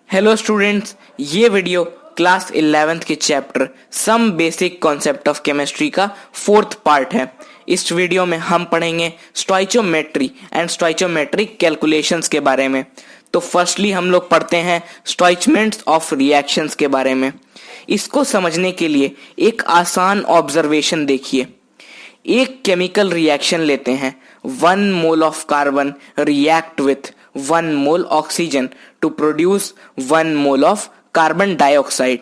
Hello students, ये video class 11th के chapter some basic concept of chemistry का fourth part है। इस वीडियो में हम पढ़ेंगे स्टोइचोमेट्री एंड स्टोइचोमेट्रिक कैलकुलेशंस के बारे में। तो फर्स्टली हम लोग पढ़ते हैं स्टोइचमेंट्स ऑफ रिएक्शंस के बारे में। इसको समझने के लिए एक आसान ऑब्जर्वेशन देखिए। एक केमिकल रिएक्शन लेते हैं, 1 mole of carbon react with 1 mole oxygen to produce 1 mole of carbon dioxide.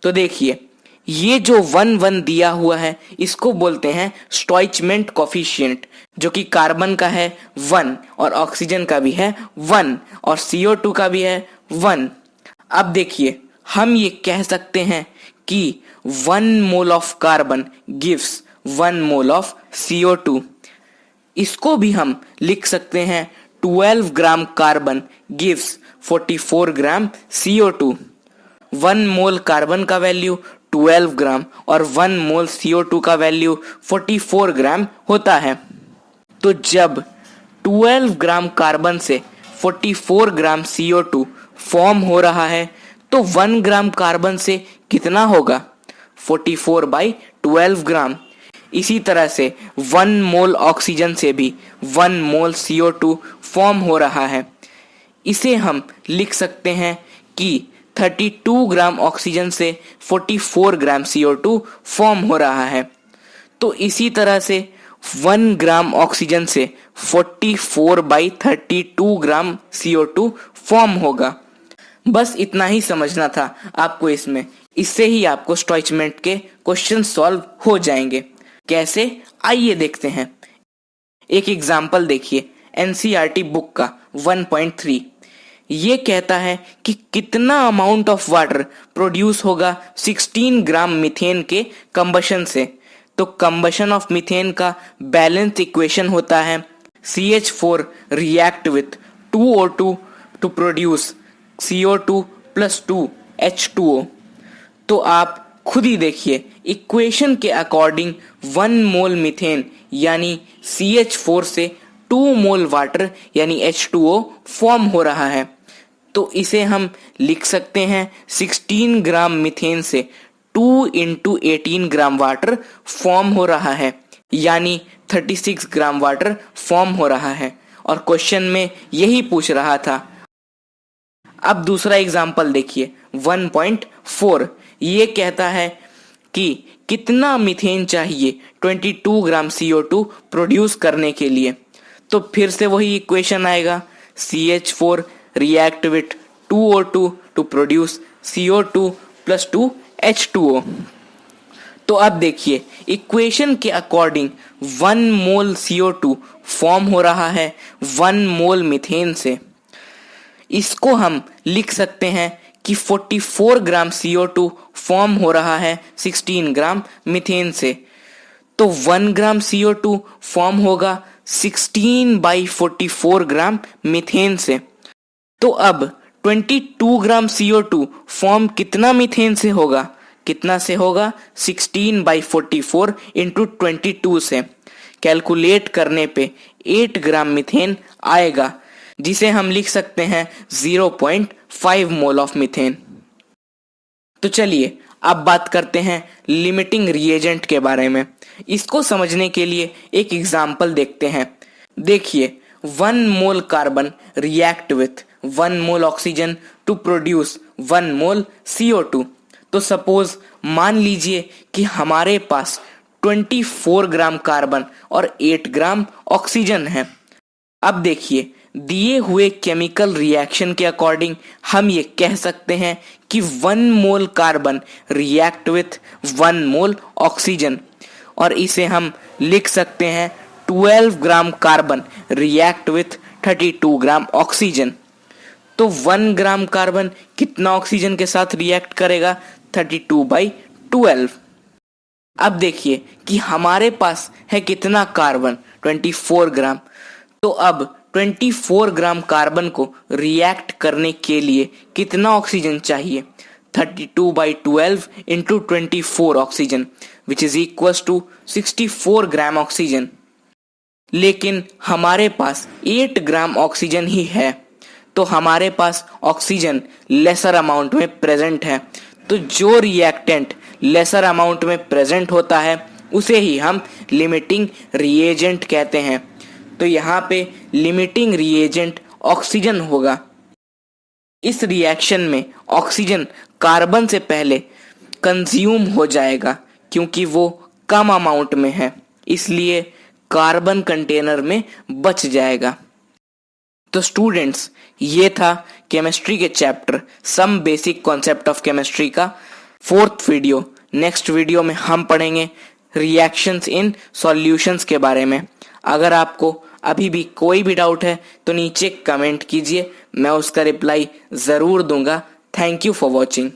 तो देखिए, ये जो 1 दिया हुआ है इसको बोलते हैं स्टोइचमेंट कोफिशिएंट, जो कि कार्बन का है 1 और ऑक्सीजन का भी है 1 और CO2 का भी है 1। अब देखिए, हम ये कह सकते हैं कि 1 mole of carbon gives 1 mole of CO2। इसको भी हम लिख सकते हैं 12 ग्राम कार्बन गिव्स 44 ग्राम CO2। 1 मोल कार्बन का वैल्यू 12 ग्राम और 1 मोल CO2 का वैल्यू 44 ग्राम होता है। तो जब 12 ग्राम कार्बन से 44 ग्राम CO2 फॉर्म हो रहा है तो 1 ग्राम कार्बन से कितना होगा? 44/12 ग्राम। इसी तरह से 1 मोल ऑक्सीजन से भी 1 मोल CO2 फॉर्म हो रहा है। इसे हम लिख सकते हैं कि 32 ग्राम ऑक्सीजन से 44 ग्राम CO2 फॉर्म हो रहा है। तो इसी तरह से 1 ग्राम ऑक्सीजन से 44/32 ग्राम CO2 फॉर्म होगा। बस इतना ही समझना था आपको इसमें। इससे ही आपको स्टोइचमेंट के क्वेश्चन सॉल्व हो जाएंगे। कैसे, आइए देखते हैं। एक एग्जाम्पल देखिए, NCERT बुक का 1.3। ये कहता है कि कितना अमाउंट ऑफ वाटर प्रोड्यूस होगा 16 ग्राम मीथेन के कंबशन से। तो कंबशन ऑफ मीथेन का बैलेंस इक्वेशन होता है CH4 react with 2O2 to produce CO2 + 2 H2O। तो आप खुद ही देखिए, इक्वेशन के अकॉर्डिंग 1 मोल मीथेन यानी CH4 से 2 मोल वाटर यानी H2O फॉर्म हो रहा है। तो इसे हम लिख सकते हैं 16 ग्राम मीथेन से 2 × 18 ग्राम वाटर फॉर्म हो रहा है, यानी 36 ग्राम वाटर फॉर्म हो रहा है। और क्वेश्चन में यही पूछ रहा था। अब दूसरा एग्जाम्पल देखिए, 1.4। ये कहता है कि कितना मीथेन चाहिए 22 ग्राम CO2 प्रोड्यूस करने के लिए। तो फिर से वही इक्वेशन आएगा, CH4 react with 2O2 to produce CO2 + 2 H2O। तो अब देखिए, इक्वेशन के अकॉर्डिंग 1 मोल CO2 फॉर्म हो रहा है 1 मोल मीथेन से। इसको हम लिख सकते हैं कि 44 ग्राम CO2 फॉर्म हो रहा है 16 ग्राम मीथेन से। तो 1 ग्राम CO2 फॉर्म होगा 16/44 ग्राम मीथेन से। तो अब 22 ग्राम CO2 फॉर्म कितना मीथेन से होगा? कितना से होगा? 16/44 × 22 से। कैलकुलेट करने पे 8 ग्राम मीथेन आएगा, जिसे हम लिख सकते हैं 0.5 मोल ऑफ मीथेन। तो चलिए अब बात करते हैं लिमिटिंग रिएजेंट के बारे में। इसको समझने के लिए एक एग्जाम्पल देखते हैं। देखिए, 1 mole carbon react with 1 mole oxygen to produce 1 mole CO2। तो सपोज मान लीजिए कि हमारे पास 24 ग्राम कार्बन और 8 ग्राम ऑक्सीजन है। अब देखिए, दिए हुए केमिकल रिएक्शन के अकॉर्डिंग हम ये कह सकते हैं कि 1 mole carbon react with 1 mole oxygen, और इसे हम लिख सकते हैं 12 gram carbon react with 32 gram oxygen. तो 1 ग्राम कार्बन कितना ऑक्सीजन के साथ रिएक्ट करेगा? 32/12। अब देखिए कि हमारे पास है कितना कार्बन? 24 ग्राम। तो अब 24 ग्राम कार्बन को रिएक्ट करने के लिए कितना ऑक्सीजन चाहिए? 32/12 × 24 oxygen, which is equal to 64 gram oxygen. लेकिन हमारे पास 8 ग्राम ऑक्सीजन ही है। तो हमारे पास ऑक्सीजन लेसर अमाउंट में प्रेजेंट है। तो जो रिएक्टेंट लेसर अमाउंट में प्रेजेंट होता है उसे ही हम लिमिटिंग रिएजेंट कहते हैं। तो यहाँ पे लिमिटिंग रिएजेंट ऑक्सीजन होगा। इस रिएक्शन में ऑक्सीजन कार्बन से पहले कंज्यूम हो जाएगा क्योंकि वो कम अमाउंट में है, इसलिए कार्बन कंटेनर में बच जाएगा। तो स्टूडेंट्स, ये था केमिस्ट्री के chapter some basic concept of chemistry का 4th वीडियो। नेक्स्ट वीडियो में हम पढ़ेंगे रिएक्शंस इन सॉल्यूशंस के बारे में। अगर आपको अभी भी कोई भी डाउट है तो नीचे कमेंट कीजिए, मैं उसका रिप्लाई ज़रूर दूंगा। Thank you for watching.